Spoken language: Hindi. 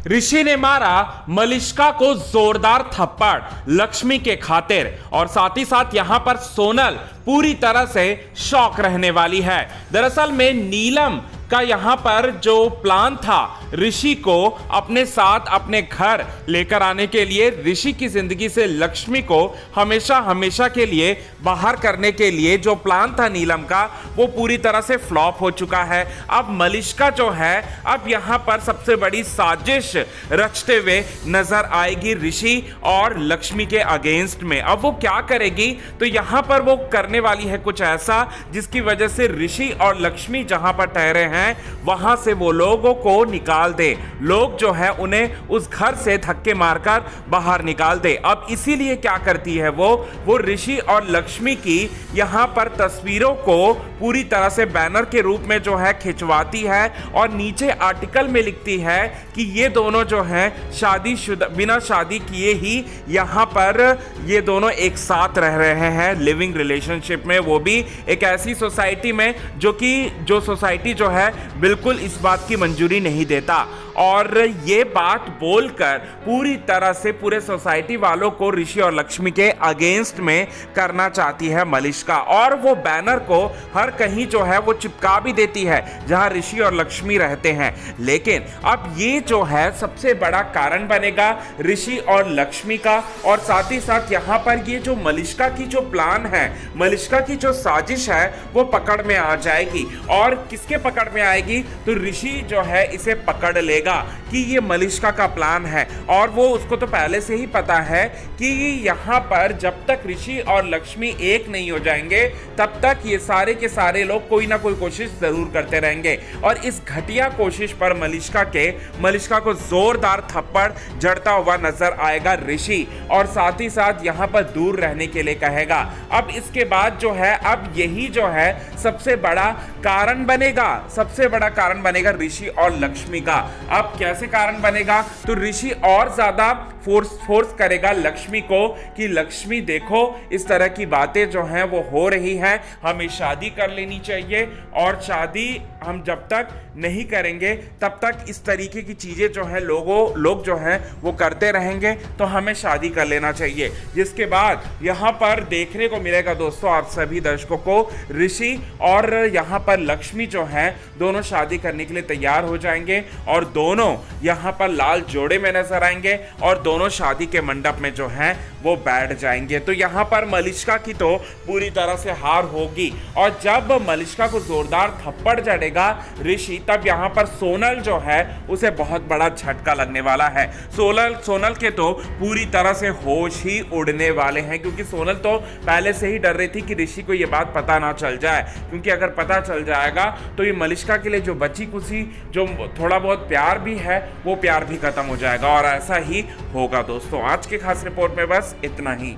ऋषि ने मारा मलिष्का को जोरदार थप्पड़ लक्ष्मी के खातिर, और साथ ही साथ यहां पर सोनल पूरी तरह से शॉक रहने वाली है। दरअसल में नीलम का यहां पर जो प्लान था ऋषि को अपने साथ अपने घर लेकर आने के लिए, ऋषि की जिंदगी से लक्ष्मी को हमेशा हमेशा के लिए बाहर करने के लिए जो प्लान था नीलम का, वो पूरी तरह से फ्लॉप हो चुका है। अब मलिष्का जो है अब यहां पर सबसे बड़ी साजिश रचते हुए नजर आएगी ऋषि और लक्ष्मी के अगेंस्ट में। अब वो क्या करेगी, तो यहां पर वो करने वाली है कुछ ऐसा जिसकी वजह से ऋषि और लक्ष्मी जहां पर ठहरे हैं वहां से वो लोगों को निकाल दे, लोग जो है उन्हें उस घर से धक्के मारकर बाहर निकाल दे। अब इसीलिए क्या करती है वो ऋषि और लक्ष्मी की यहां पर तस्वीरों को पूरी तरह से बैनर के रूप में जो है खिंचवाती है और नीचे आर्टिकल में लिखती है कि ये दोनों जो हैं शादीशुदा, बिना शादी किए ही यहां पर ये दोनों एक साथ रह रहे हैं लिविंग रिलेशनशिप में, वो भी एक ऐसी सोसाइटी में जो सोसाइटी जो है बिल्कुल इस बात की मंजूरी नहीं देता। और ये बात बोलकर पूरी तरह से पूरे सोसाइटी वालों को ऋषि और लक्ष्मी के अगेंस्ट में करना चाहती है मलिष्का, और वो बैनर को हर कहीं जो है वो चिपका भी देती है जहां ऋषि और लक्ष्मी रहते हैं। लेकिन अब ये जो है सबसे बड़ा कारण बनेगा ऋषि और लक्ष्मी का, और साथ ही साथ यहां पर ये जो मलिष्का की जो प्लान है, मलिष्का की जो साजिश है वो पकड़ में आ जाएगी। और किसके पकड़ में आएगी, तो ऋषि जो है इसे पकड़ लेगा कि ये मलिष्का का प्लान है, और वो उसको तो पहले से ही पता है कि यहां पर जब तक ऋषि और लक्ष्मी एक नहीं हो जाएंगे तब तक ये सारे के सारे लोग कोई ना कोई कोशिश जरूर करते रहेंगे। और इस घटिया कोशिश पर मलिष्का को जोरदार थप्पड़ जड़ता हुआ नजर आएगा ऋषि, और साथ ही साथ यहां पर दूर रहने के लिए कहेगा। अब इसके बाद जो है अब यही जो है सबसे बड़ा कारण बनेगा ऋषि और लक्ष्मी का। अब कैसे कारण बनेगा, तो ऋषि और ज्यादा फोर्स करेगा लक्ष्मी को कि लक्ष्मी देखो इस तरह की बातें जो हैं वो हो रही हैं, हमें शादी कर लेनी चाहिए, और शादी हम जब तक नहीं करेंगे तब तक इस तरीके की चीजें जो हैं लोग जो हैं वो करते रहेंगे, तो हमें शादी कर लेना चाहिए। जिसके बाद यहाँ पर देखने को मिलेगा दोस्तों आप सभी दर्शकों को ऋषि और यहाँ पर लक्ष्मी जो हैं दोनों शादी करने के लिए तैयार हो जाएंगे, और दोनों यहाँ पर लाल जोड़े में नजर आएंगे और दोनों शादी के मंडप में जो हैं वो बैठ जाएंगे। तो यहाँ पर मलिष्का की तो पूरी तरह से हार होगी, और जब मलिष्का को जोरदार थप्पड़ जड़ेगा ऋषि, तब यहाँ पर सोनल जो है उसे बहुत बड़ा झटका लगने वाला है। सोनल के तो पूरी तरह से होश ही उड़ने वाले हैं, क्योंकि सोनल तो पहले से ही डर रही थी कि ऋषि को ये बात पता ना चल जाए, क्योंकि अगर पता चल जाएगा तो ये मलिष्का के लिए जो बची कुची जो थोड़ा बहुत प्यार भी है वो प्यार भी खत्म हो जाएगा, और ऐसा ही होगा दोस्तों। आज के खास रिपोर्ट में बस इतना ही।